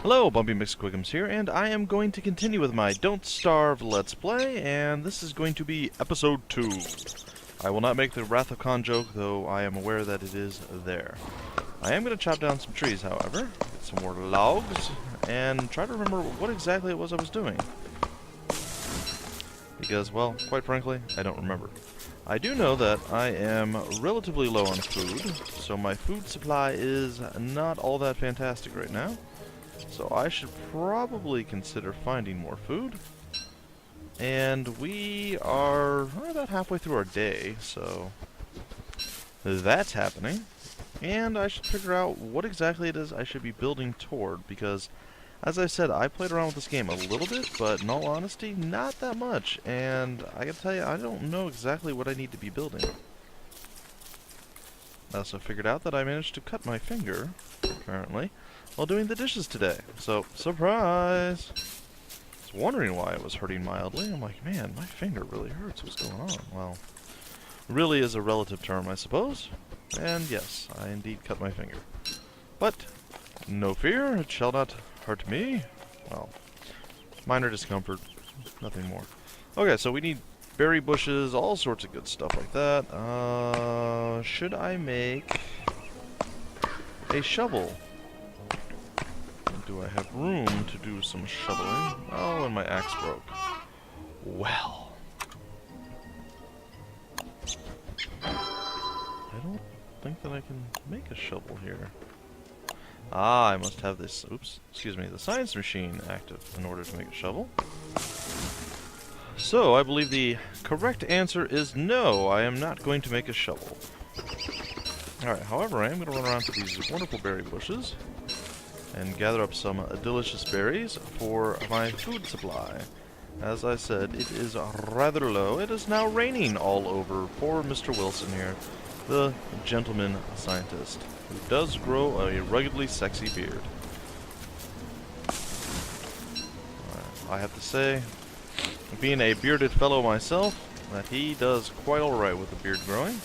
Hello, Bumpy McSquigums here, and I am going to continue with my Don't Starve Let's Play, and this is going to be Episode 2. I will not make the Wrath of Khan joke, though I am aware that it is there. I am going to chop down some trees, however, get some more logs, and try to remember what exactly it was I was doing. Because, well, quite frankly, I don't remember. I do know that I am relatively low on food, so my food supply is not all that fantastic right now. So I should probably consider finding more food. And we are about halfway through our day, so that's happening. And I should figure out what exactly it is I should be building toward, because, as I said, I played around with this game a little bit, but in all honesty, not that much. And I gotta tell you, I don't know exactly what I need to be building. I also figured out that I managed to cut my finger, apparently, while doing the dishes today. So, surprise! I was wondering why it was hurting mildly. I'm like, man, my finger really hurts. What's going on? Well, really is a relative term, I suppose. And yes, I indeed cut my finger. But, no fear, it shall not hurt me. Well, minor discomfort, nothing more. Okay, so we need berry bushes, all sorts of good stuff like that. Should I make a shovel? Do I have room to do some shoveling? Oh, and my axe broke. Well. I don't think that I can make a shovel here. Ah, I must have this, the science machine active in order to make a shovel. So, I believe the correct answer is no, I am not going to make a shovel. Alright, however, I am going to run around to these wonderful berry bushes and gather up some delicious berries for my food supply. As I said, it is rather low. It is now raining all over poor Mr. Wilson here, the gentleman scientist, who does grow a ruggedly sexy beard. I have to say, being a bearded fellow myself, that he does quite alright with the beard growing.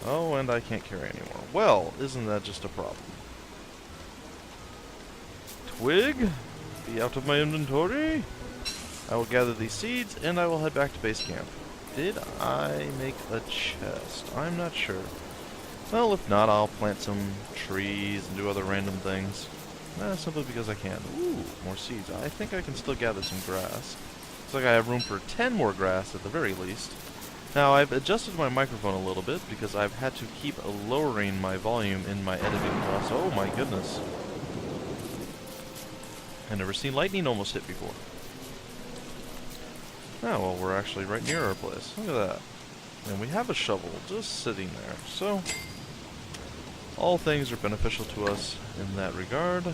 Oh, and I can't carry anymore. Well, isn't that just a problem? Twig, be out of my inventory. I will gather these seeds, and I will head back to base camp. Did I make a chest? I'm not sure. Well, if not, I'll plant some trees and do other random things. Simply because I can. Ooh, more seeds. I think I can still gather some grass. Looks like I have room for 10 more grass at the very least. Now, I've adjusted my microphone a little bit because I've had to keep lowering my volume in my editing process. Oh my goodness. I've never seen lightning almost hit before. Oh, well, we're actually right near our place. Look at that. And we have a shovel just sitting there. So, all things are beneficial to us in that regard.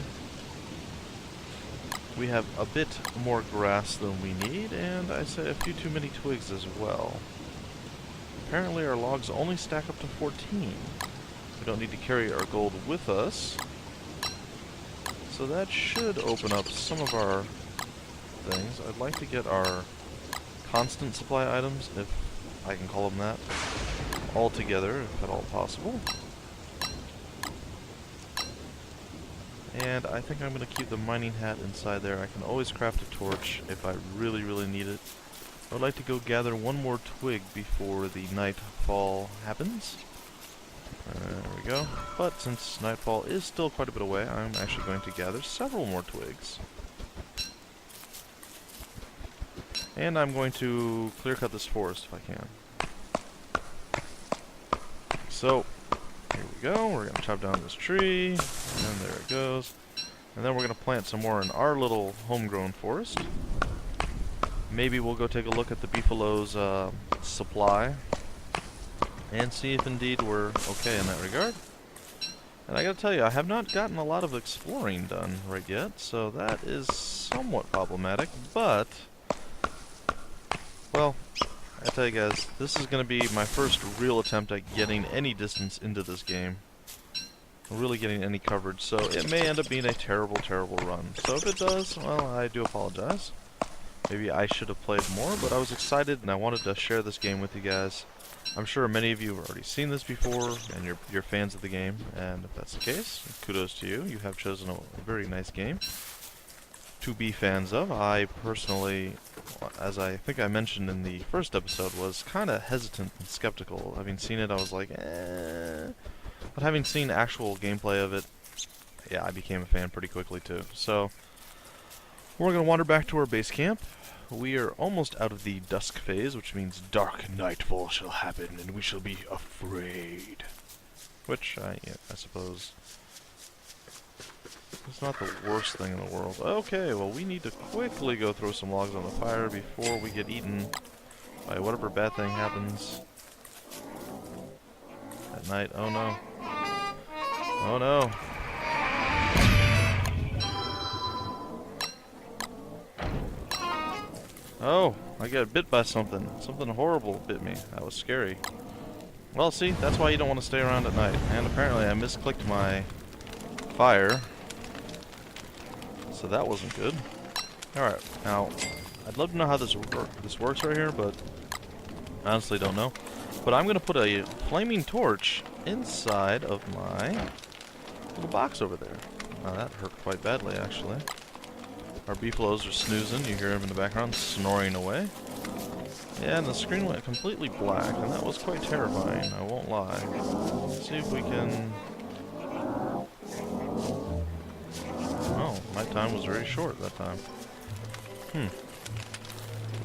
We have a bit more grass than we need, and I say a few too many twigs as well. Apparently our logs only stack up to 14. We don't need to carry our gold with us. So that should open up some of our things. I'd like to get our constant supply items, if I can call them that, all together, if at all possible. And I think I'm going to keep the mining hat inside there. I can always craft a torch if I really, really need it. I would like to go gather one more twig before the nightfall happens. There we go. But since nightfall is still quite a bit away, I'm actually going to gather several more twigs. And I'm going to clear cut this forest if I can. So, here we go. We're going to chop down this tree. And there it goes. And then we're going to plant some more in our little homegrown forest. Maybe we'll go take a look at the Beefalo's supply and see if indeed we're okay in that regard. And I gotta tell you, I have not gotten a lot of exploring done right yet, so that is somewhat problematic, but, well, I tell you guys, this is gonna be my first real attempt at getting any distance into this game. Really getting any coverage, so it may end up being a terrible, terrible run. So if it does, well, I do apologize. Maybe I should have played more, but I was excited and I wanted to share this game with you guys. I'm sure many of you have already seen this before, and you're fans of the game, and if that's the case, kudos to you. You have chosen a very nice game to be fans of. I personally, as I think I mentioned in the first episode, was kind of hesitant and skeptical. Having seen it, I was like, eh. But having seen actual gameplay of it, yeah, I became a fan pretty quickly too. So, we're going to wander back to our base camp. We are almost out of the dusk phase, which means dark nightfall shall happen, and we shall be afraid. Which, yeah, I suppose, it's not the worst thing in the world. Okay, well, we need to quickly go throw some logs on the fire before we get eaten by whatever bad thing happens at night. Oh no. Oh no. Oh, I got bit by something. Something horrible bit me. That was scary. Well, see, that's why you don't want to stay around at night. And apparently I misclicked my fire. So that wasn't good. Alright, now, I'd love to know how this works right here, but I honestly don't know. But I'm going to put a flaming torch inside of my little box over there. Now that hurt quite badly, actually. Our beefaloes are snoozing. You hear them in the background snoring away. Yeah, and the screen went completely black, and that was quite terrifying, I won't lie. Let's see if we can... Oh, my time was very short that time.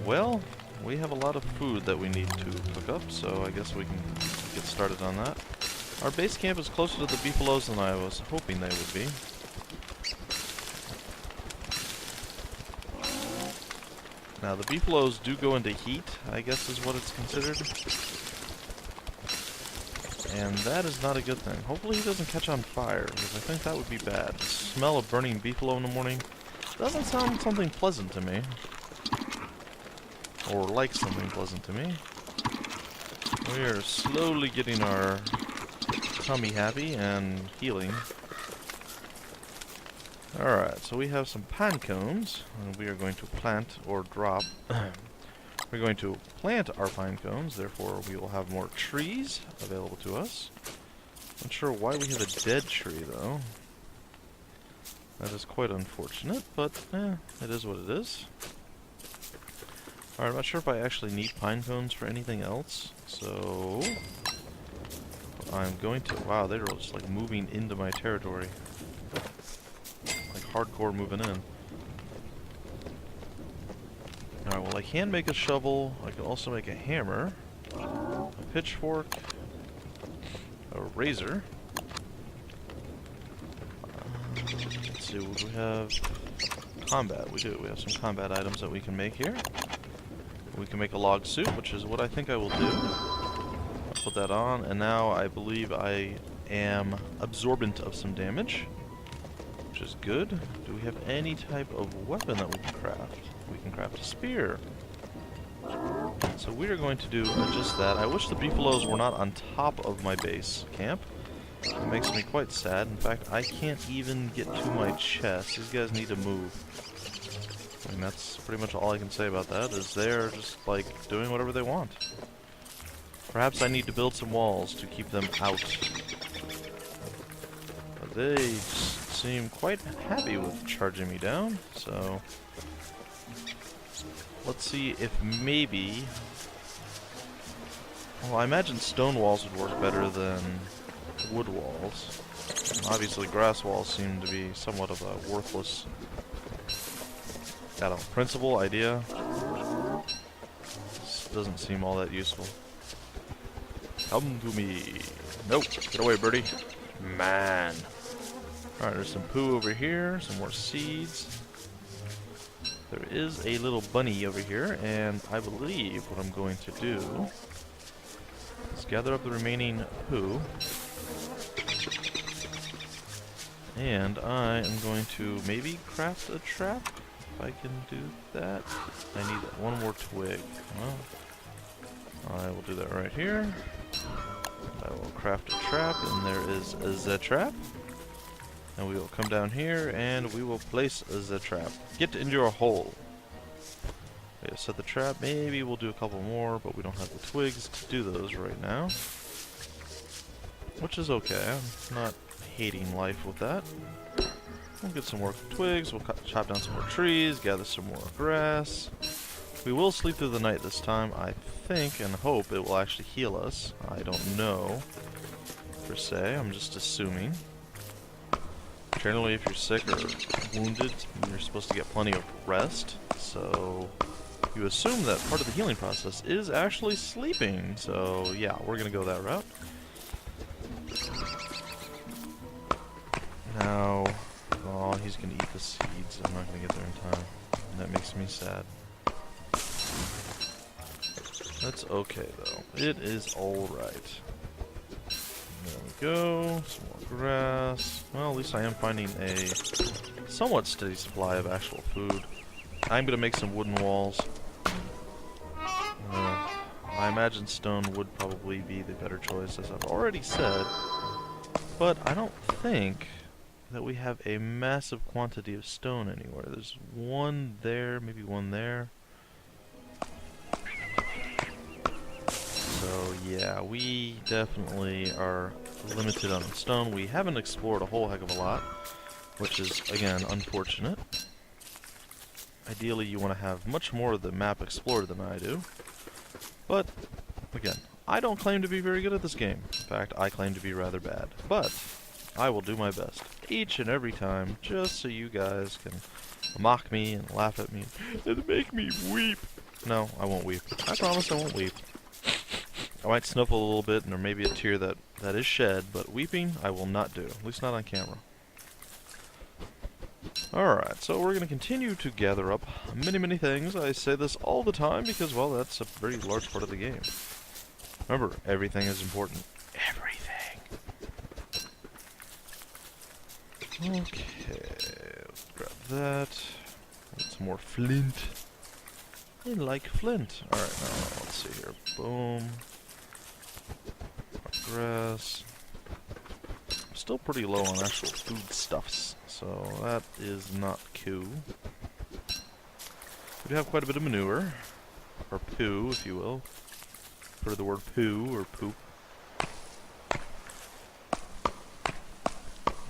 Well, we have a lot of food that we need to cook up, so I guess we can get started on that. Our base camp is closer to the beefaloes than I was hoping they would be. Now, the beefaloes do go into heat, I guess is what it's considered. And that is not a good thing. Hopefully he doesn't catch on fire, because I think that would be bad. The smell of burning beefalo in the morning doesn't sound something pleasant to me. Or like something pleasant to me. We are slowly getting our tummy happy and healing. Alright, so we have some pine cones, and we are going to plant or drop. We're going to plant our pine cones, therefore we will have more trees available to us. Not sure why we have a dead tree, though. That is quite unfortunate, but it is what it is. Alright, I'm not sure if I actually need pine cones for anything else, so... I'm going to... Wow, they're just like moving into my territory. Like hardcore moving in. Alright, well I can make a shovel, I can also make a hammer, a pitchfork, a razor. Let's see, what do we have? Combat, we do. We have some combat items that we can make here. We can make a log suit, which is what I think I will do. I'll put that on, and now I believe I am absorbent of some damage, which is good. Do we have any type of weapon that we can craft? We can craft a spear. So we are going to do just that. I wish the beefaloes were not on top of my base camp. It makes me quite sad. In fact, I can't even get to my chest. These guys need to move. I mean, that's pretty much all I can say about that, is they're just, like, doing whatever they want. Perhaps I need to build some walls to keep them out. But they seem quite happy with charging me down, so... Let's see if maybe... Well, I imagine stone walls would work better than wood walls. Obviously, grass walls seem to be somewhat of a worthless, I don't know, principle, idea. This doesn't seem all that useful. Come to me. Nope. Get away, birdie. Man. Alright, there's some poo over here, some more seeds. There is a little bunny over here, and I believe what I'm going to do is gather up the remaining poo. And I am going to maybe craft a trap, if I can do that. I need one more twig. Well, I will do that right here. I will craft a trap, and there is the trap. And we will come down here, and we will place the trap. Get into your hole. I gotta set the trap. Maybe we'll do a couple more, but we don't have the twigs to do those right now. Which is okay. I'm not hating life with that. We'll get some more twigs. We'll chop down some more trees, gather some more grass. We will sleep through the night this time. I think and hope it will actually heal us. I don't know, per se. I'm just assuming. Generally, if you're sick or wounded, you're supposed to get plenty of rest. So you assume that part of the healing process is actually sleeping. So yeah, we're going to go that route. Now, oh, he's going to eat the seeds. I'm not going to get there in time. And that makes me sad. That's okay, though. It is alright. There we go. Some more grass. Well, at least I am finding a somewhat steady supply of actual food. I'm going to make some wooden walls. I imagine stone would probably be the better choice, as I've already said. But I don't think that we have a massive quantity of stone anywhere. There's one there, maybe one there. So yeah, we definitely are limited on stone. We haven't explored a whole heck of a lot, which is, again, unfortunate. Ideally, you want to have much more of the map explored than I do. But, again, I don't claim to be very good at this game. In fact, I claim to be rather bad. But I will do my best each and every time, just so you guys can mock me and laugh at me and make me weep. No, I won't weep. I promise I won't weep. I might snuffle a little bit, and there may be a tear that is shed, but weeping I will not do, at least not on camera. Alright, so we're going to continue to gather up many things. I say this all the time because, well, that's a very large part of the game. Remember, everything is important. Everything! Okay, let's grab that. Get some more flint. I like flint. Alright, now let's see here. Boom. Grass. I'm still pretty low on actual foodstuffs, so that is not cool. We do have quite a bit of manure, or poo, if you will. For the word poo or poop.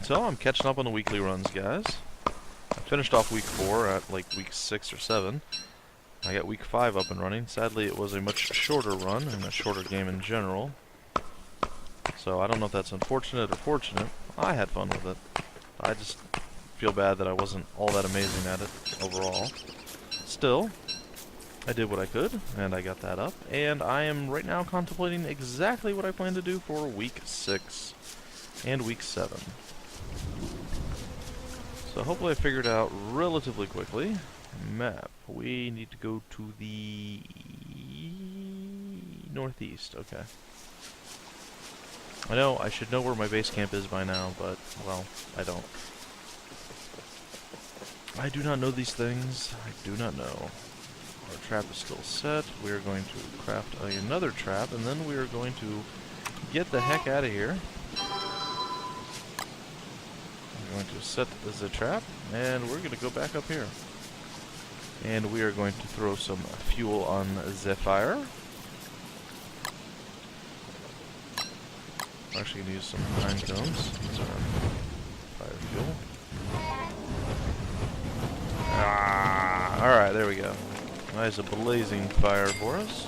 So I'm catching up on the weekly runs, guys. I finished off week 4 at like week 6 or 7. I got week 5 up and running. Sadly, it was a much shorter run and a shorter game in general. So I don't know if that's unfortunate or fortunate. I had fun with it. I just feel bad that I wasn't all that amazing at it overall. Still, I did what I could, and I got that up. And I am right now contemplating exactly what I plan to do for week 6 and week 7. So hopefully I figured out relatively quickly. Map. We need to go to the northeast. Okay. I know I should know where my base camp is by now, but, well, I don't. I do not know these things. I do not know. Our trap is still set. We are going to craft another trap, and then we are going to get the heck out of here. I'm going to set the trap, and we're going to go back up here. And we are going to throw some fuel on the fire. We're actually going to use some pine cones as our fire fuel. Alright, there we go. Nice, a blazing fire for us.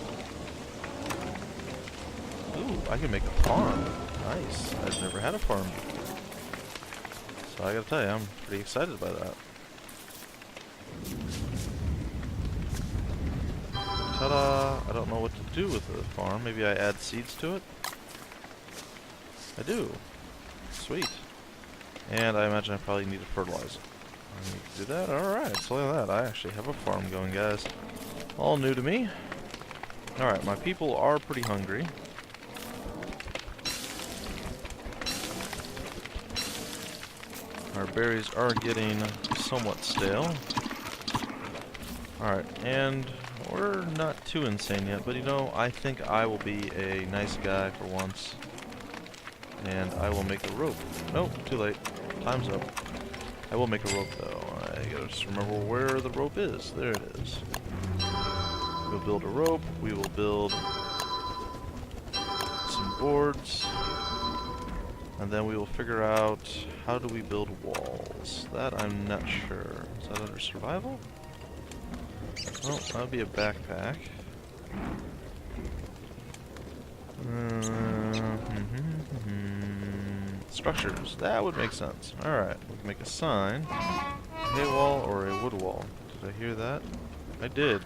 Ooh, I can make a farm. Nice. I've never had a farm before. So I gotta tell you, I'm pretty excited by that. Ta-da! I don't know what to do with the farm. Maybe I add seeds to it? I do. Sweet. And I imagine I probably need to fertilize it. I need to do that? Alright, so look at that. I actually have a farm going, guys. All new to me. Alright, my people are pretty hungry. Our berries are getting somewhat stale. Alright, and we're not too insane yet, but you know, I think I will be a nice guy for once. And I will make a rope. Nope, too late. Time's up. I will make a rope, though. I gotta just remember where the rope is. There it is. We'll build a rope. We will build some boards. And then we will figure out how do we build walls. That I'm not sure. Is that under survival? Oh, that would be a backpack. Structures. That would make sense. Alright, we can make a sign. A hay wall or a wood wall. Did I hear that? I did.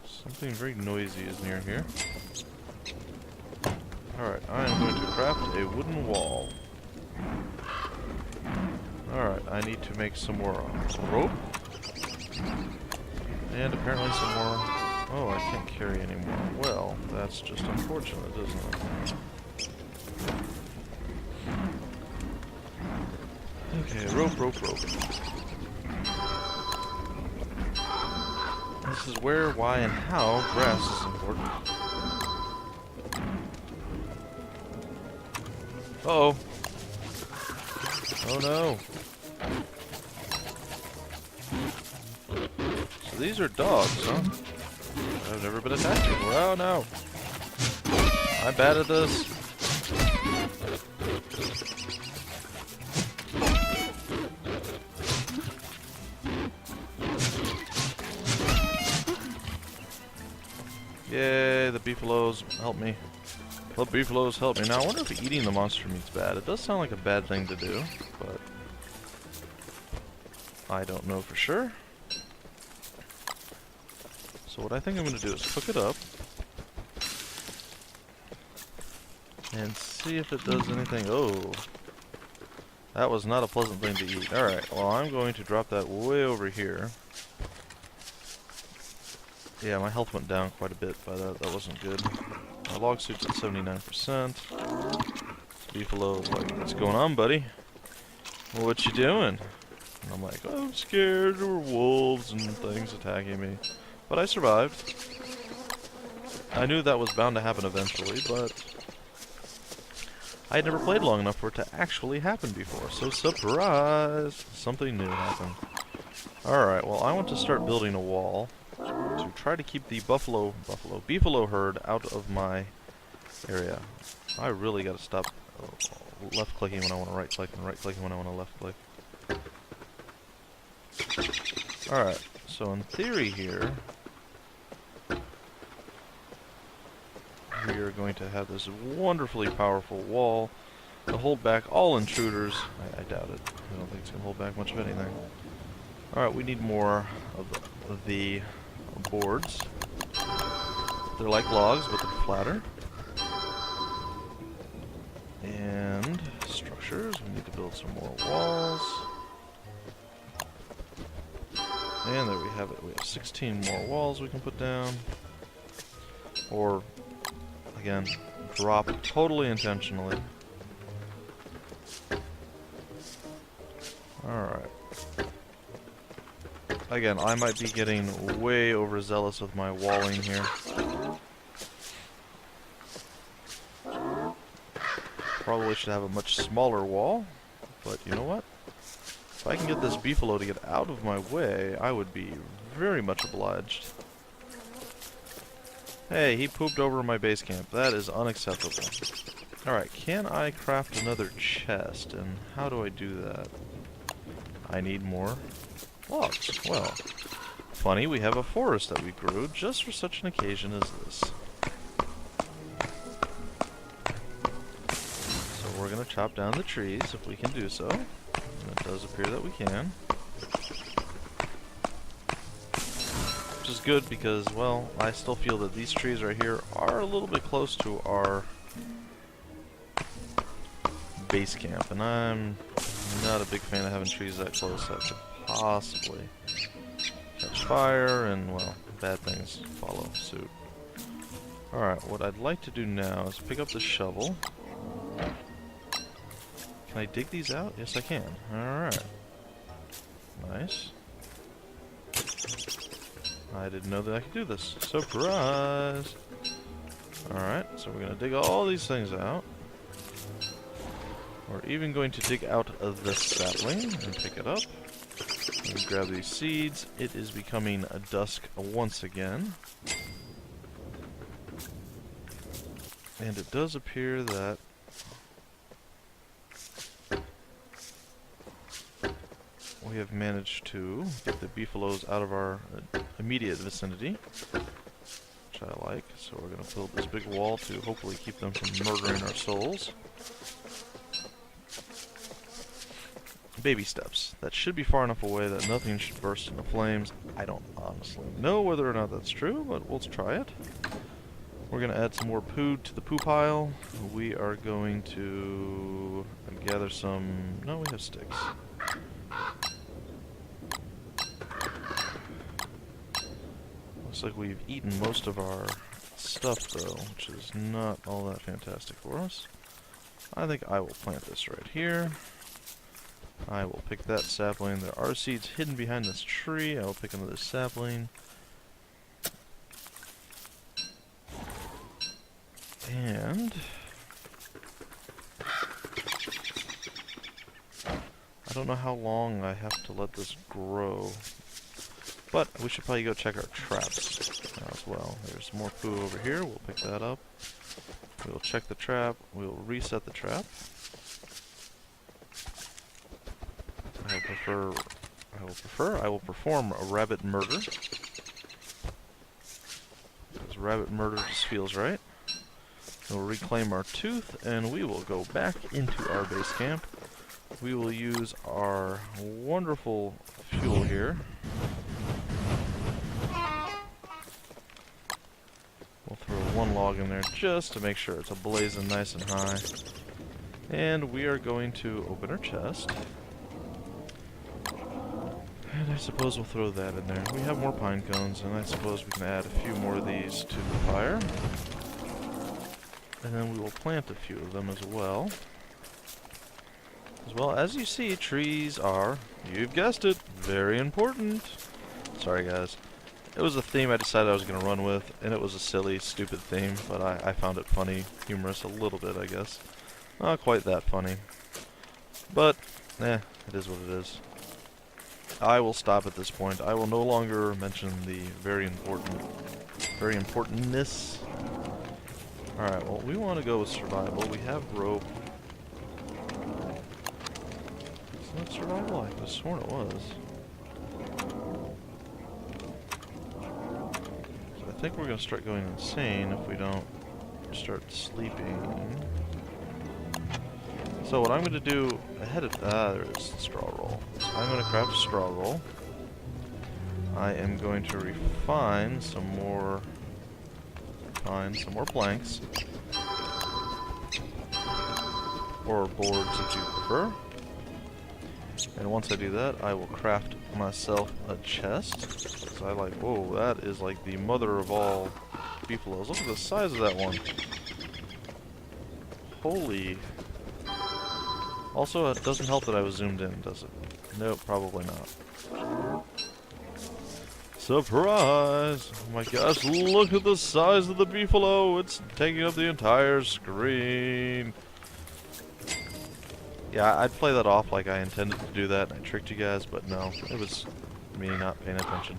Something very noisy is near here. Alright, I am going to craft a wooden wall. Alright, I need to make some more rope. And apparently some more... Oh, I can't carry anymore. Well, that's just unfortunate, isn't it? Okay, rope. This is where, why, and how grass is important. Uh-oh. Oh no. So these are dogs, huh? I've never been attacked before. Oh no. I'm bad at this. Yay, the beefaloes help me. The beefaloes help me. Now I wonder if eating the monster meat's bad. It does sound like a bad thing to do, but I don't know for sure. So what I think I'm going to do is cook it up and see if it does anything. Oh, that was not a pleasant thing to eat. Alright, well I'm going to drop that way over here. Yeah, my health went down quite a bit by that. That wasn't good. My log suit's at 79%. Beefalo's like, what's going on, buddy? Well, what you doing? And I'm like, oh, I'm scared. There were wolves and things attacking me. But I survived. I knew that was bound to happen eventually, but I had never played long enough for it to actually happen before. So surprise! Something new happened. Alright, well I want to start building a wall to try to keep the beefalo herd out of my area. I really gotta stop left clicking when I want to right click and right clicking when I want to left click. Alright, so in theory here, we are going to have this wonderfully powerful wall to hold back all intruders. I doubt it. I don't think it's going to hold back much of anything. Alright, we need more of the boards. They're like logs, but they're flatter. And structures. We need to build some more walls. And there we have it. We have 16 more walls we can put down. Or, again, drop totally intentionally. Alright. Again, I might be getting way overzealous with my walling here. Probably should have a much smaller wall, but you know what? If I can get this beefalo to get out of my way, I would be very much obliged. Hey, he pooped over my base camp. That is unacceptable. Alright, can I craft another chest, and how do I do that? I need more logs. Well, funny, we have a forest that we grew just for such an occasion as this. So we're going to chop down the trees if we can do so. And it does appear that we can. Which is good because, well, I still feel that these trees right here are a little bit close to our base camp. And I'm not a big fan of having trees that close that could possibly catch fire and, well, bad things follow suit. Alright, what I'd like to do now is pick up the shovel. Can I dig these out? Yes, I can. Alright. Nice. I didn't know that I could do this. Surprise! Alright, so we're going to dig all these things out. We're even going to dig out of this sapling and pick it up. Let me grab these seeds. It is becoming dusk once again. And it does appear that we have managed to get the beefaloes out of our immediate vicinity, which I like. So we're going to build this big wall to hopefully keep them from murdering our souls. Baby steps. That should be far enough away that nothing should burst into flames. I don't honestly know whether or not that's true, but we'll try it. We're going to add some more poo to the poo pile. We are going to gather some... No, we have sticks. Looks like we've eaten most of our stuff, though, which is not all that fantastic for us. I think I will plant this right here. I will pick that sapling. There are seeds hidden behind this tree. I will pick another sapling. And I don't know how long I have to let this grow, but we should probably go check our traps as well. There's more poo over here. We'll pick that up. We'll check the trap. We'll reset the trap. I will perform a rabbit murder. Because rabbit murder just feels right. We'll reclaim our tooth, and we will go back into our base camp. We will use our wonderful fuel here. We'll throw one log in there just to make sure it's blazing nice and high. And we are going to open our chest. And I suppose we'll throw that in there. We have more pine cones, and I suppose we can add a few more of these to the fire. And then we will plant a few of them as well. As well, as you see, trees are, you've guessed it, very important. Sorry guys. It was a theme I decided I was going to run with, and it was a silly, stupid theme, but I found it funny, humorous a little bit, I guess. Not quite that funny. But, it is what it is. I will stop at this point. I will no longer mention the very importantness. Alright, well, we want to go with survival. We have rope. Is that survival? I could have sworn it was. So I think we're going to start going insane if we don't start sleeping. So what I'm going to do ahead of... there is the straw roll. So I'm going to craft a straw roll. I am going to refine some more planks. Or boards if you prefer. And once I do that, I will craft myself a chest. So I like, whoa, that is like the mother of all beefaloes. Look at the size of that one. Holy. Also, it doesn't help that I was zoomed in, does it? Nope, probably not. Surprise! Oh my gosh, look at the size of the beefalo! It's taking up the entire screen! Yeah, I'd play that off like I intended to do that, and I tricked you guys, but no, it was me not paying attention.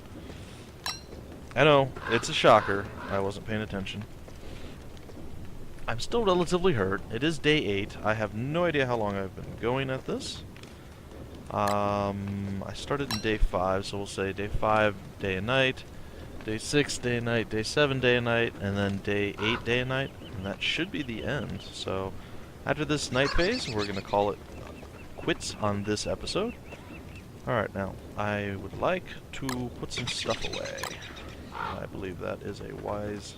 I know, it's a shocker, I wasn't paying attention. I'm still relatively hurt. It is day 8. I have no idea how long I've been going at this. I started in day 5, so we'll say day 5, day and night, day 6, day and night, day 7, day and night, and then day 8, day and night, and that should be the end. So after this night phase, we're going to call it quits on this episode. Alright, now, I would like to put some stuff away. I believe that is a wise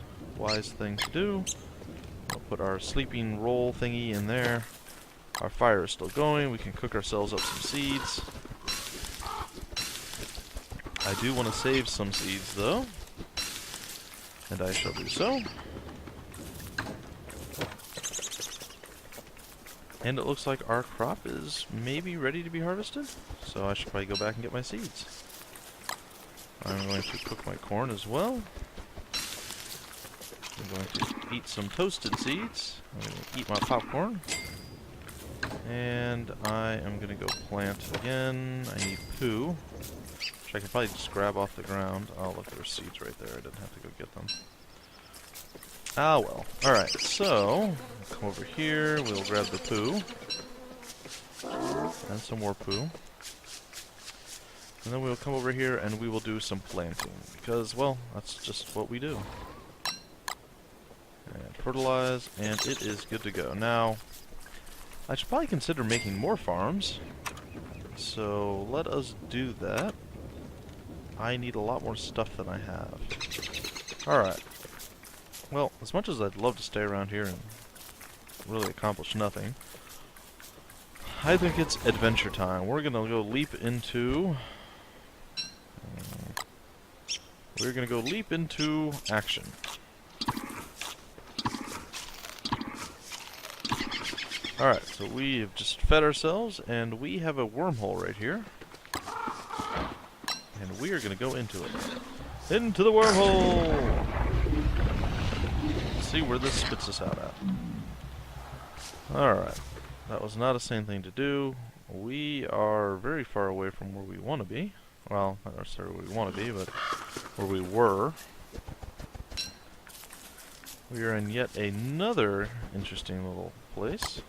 thing to do. We'll put our sleeping roll thingy in there. Our fire is still going. We can cook ourselves up some seeds. I do want to save some seeds, though. And I shall do so. And it looks like our crop is maybe ready to be harvested. So I should probably go back and get my seeds. I'm going to cook my corn as well. I'm going to eat some toasted seeds. I'm going to eat my popcorn. And I am going to go plant again. I need poo, which I can probably just grab off the ground. Oh, look, there's seeds right there. I didn't have to go get them. Ah, well. Alright, so, come over here. We'll grab the poo. And some more poo. And then we'll come over here and we will do some planting. Because, well, that's just what we do. And fertilize, and it is good to go. Now, I should probably consider making more farms. So, let us do that. I need a lot more stuff than I have. Alright. Well, as much as I'd love to stay around here and really accomplish nothing, I think it's adventure time. We're gonna go leap into... we're gonna go leap into action. Alright, so we have just fed ourselves, and we have a wormhole right here. And we are gonna go into it. Into the wormhole! Let's see where this spits us out at. Alright. That was not a sane thing to do. We are very far away from where we want to be. Well, not necessarily where we want to be, but where we were. We are in yet another interesting little place.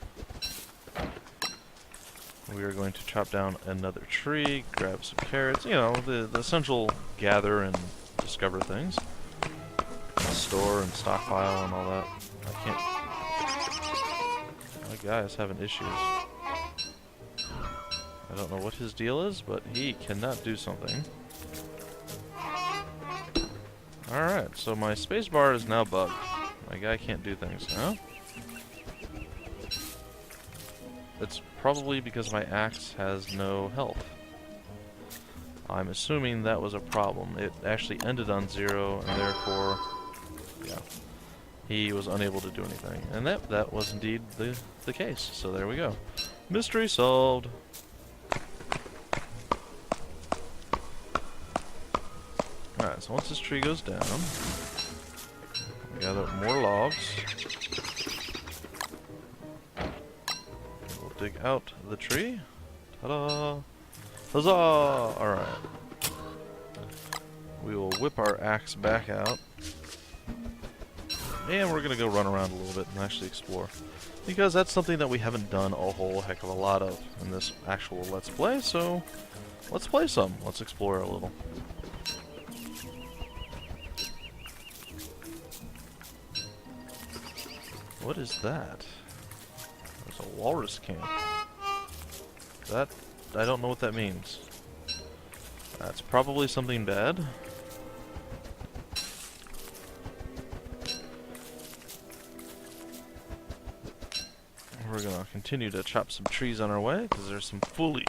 We are going to chop down another tree, grab some carrots, you know, the essential gather and discover things. Store and stockpile and all that. I can't... My guy is having issues. I don't know what his deal is, but he cannot do something. Alright, so my spacebar is now bugged. My guy can't do things now. It's probably because my axe has no health. I'm assuming that was a problem. It actually ended on 0, and therefore, yeah, he was unable to do anything. And that was indeed the case. So there we go. Mystery solved. Alright, so once this tree goes down, we gather up more logs. We'll dig out the tree. Ta-da! Huzzah! Alright. We will whip our axe back out. And we're going to go run around a little bit and actually explore. Because that's something that we haven't done a whole heck of a lot of in this actual Let's Play, so let's play some. Let's explore a little. What is that? There's a walrus camp. That... I don't know what that means. That's probably something bad. We're gonna continue to chop some trees on our way, because there's some fully...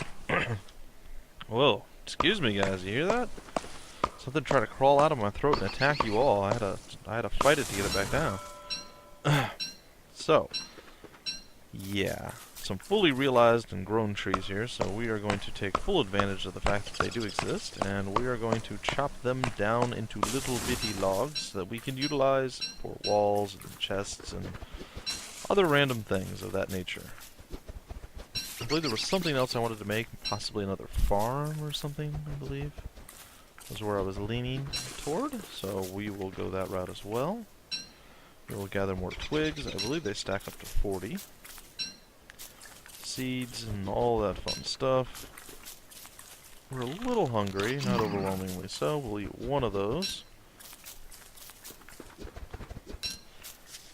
Whoa, excuse me guys, you hear that? Something tried to crawl out of my throat and attack you all. I had to fight it to get it back down. So, yeah, some fully realized and grown trees here, so we are going to take full advantage of the fact that they do exist, and we are going to chop them down into little bitty logs that we can utilize for walls and chests and other random things of that nature. I believe there was something else I wanted to make, possibly another farm or something, I believe. That's where I was leaning toward, so we will go that route as well. We will gather more twigs. I believe they stack up to 40. Seeds and all that fun stuff. We're a little hungry, not overwhelmingly so. We'll eat one of those.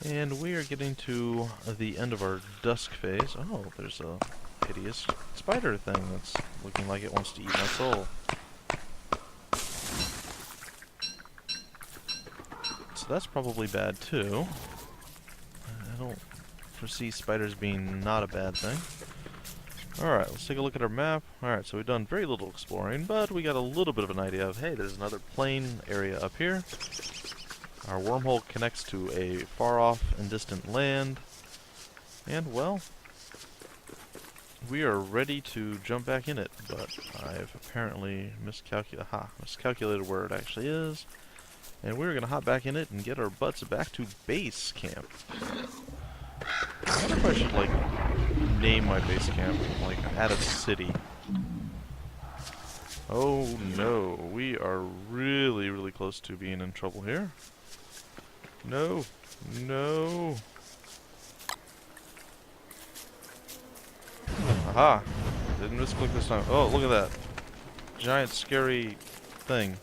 And we are getting to the end of our dusk phase. Oh, there's a hideous spider thing that's looking like it wants to eat my soul. That's probably bad too. I don't foresee spiders being not a bad thing. Alright, let's take a look at our map. Alright, so we've done very little exploring, but we got a little bit of an idea of, hey, there's another plain area up here. Our wormhole connects to a far off and distant land. And, well, we are ready to jump back in it, but I've apparently miscalculated where it actually is. And we're going to hop back in it and get our butts back to base camp. I wonder if I should, like, name my base camp, like, at a city. Oh no, we are really, really close to being in trouble here. No, no. Aha! Didn't misclick this time. Oh, look at that. Giant, scary thing.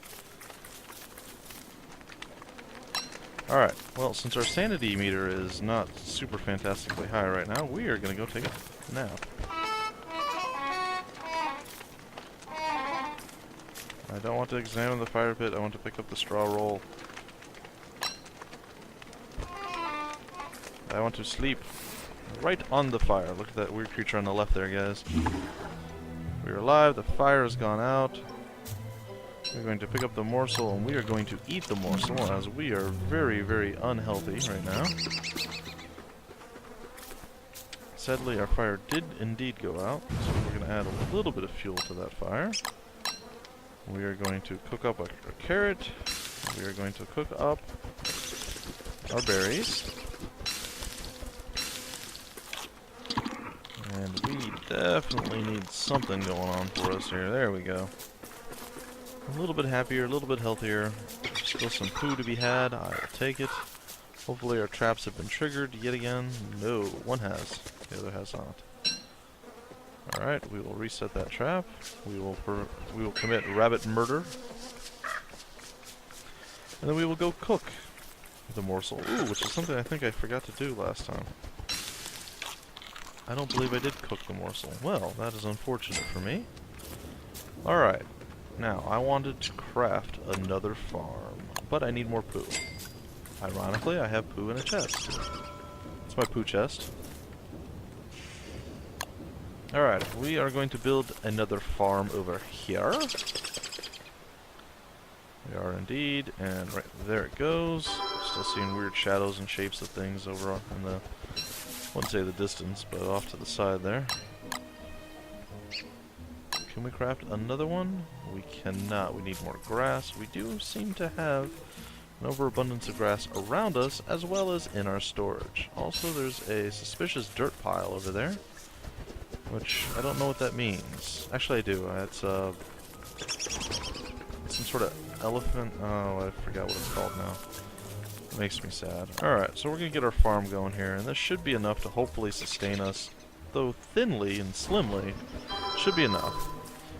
Alright, well, since our sanity meter is not super fantastically high right now, we are going to go take a nap. I don't want to examine the fire pit, I want to pick up the straw roll. I want to sleep right on the fire. Look at that weird creature on the left there, guys. We're alive, the fire has gone out. We're going to pick up the morsel and we are going to eat the morsel as we are very, very unhealthy right now. Sadly, our fire did indeed go out, so we're going to add a little bit of fuel to that fire. We are going to cook up a carrot. We are going to cook up our berries. And we definitely need something going on for us here. There we go. A little bit happier, a little bit healthier. Still some poo to be had. I will take it. Hopefully our traps have been triggered yet again. No, one has. The other has not. Alright, we will reset that trap. We will commit rabbit murder. And then we will go cook the morsel. Ooh, which is something I think I forgot to do last time. I don't believe I did cook the morsel. Well, that is unfortunate for me. Alright. Now, I wanted to craft another farm, but I need more poo. Ironically, I have poo in a chest. It's my poo chest. Alright, we are going to build another farm over here. We are indeed, and right there it goes. Still seeing weird shadows and shapes of things over in the, I wouldn't say the distance, but off to the side there. Can we craft another one? We cannot. We need more grass. We do seem to have an overabundance of grass around us, as well as in our storage. Also, there's a suspicious dirt pile over there, which I don't know what that means. Actually, I do. It's some sort of elephant. Oh, I forgot what it's called now. It makes me sad. Alright, so we're going to get our farm going here, and this should be enough to hopefully sustain us, though thinly and slimly. Should be enough.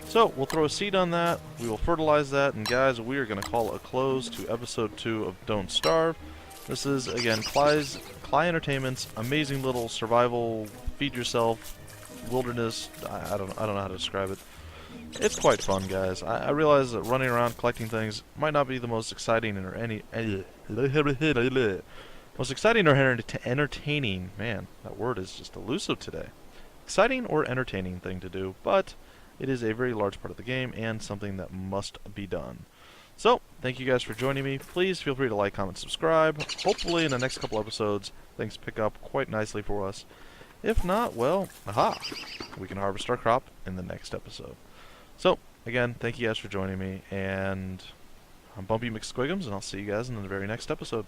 So, we'll throw a seed on that, we will fertilize that, and guys, we are going to call a close to episode 2 of Don't Starve. This is, again, Klei Entertainment's amazing little survival, feed yourself, wilderness, I don't know how to describe it. It's quite fun, guys. I realize that running around collecting things might not be the most exciting or entertaining, man, that word is just elusive today. Exciting or entertaining thing to do, but it is a very large part of the game and something that must be done. So, thank you guys for joining me. Please feel free to like, comment, subscribe. Hopefully in the next couple episodes, things pick up quite nicely for us. If not, well, aha! We can harvest our crop in the next episode. So, again, thank you guys for joining me, and I'm Bumpy McSquigums, and I'll see you guys in the very next episode.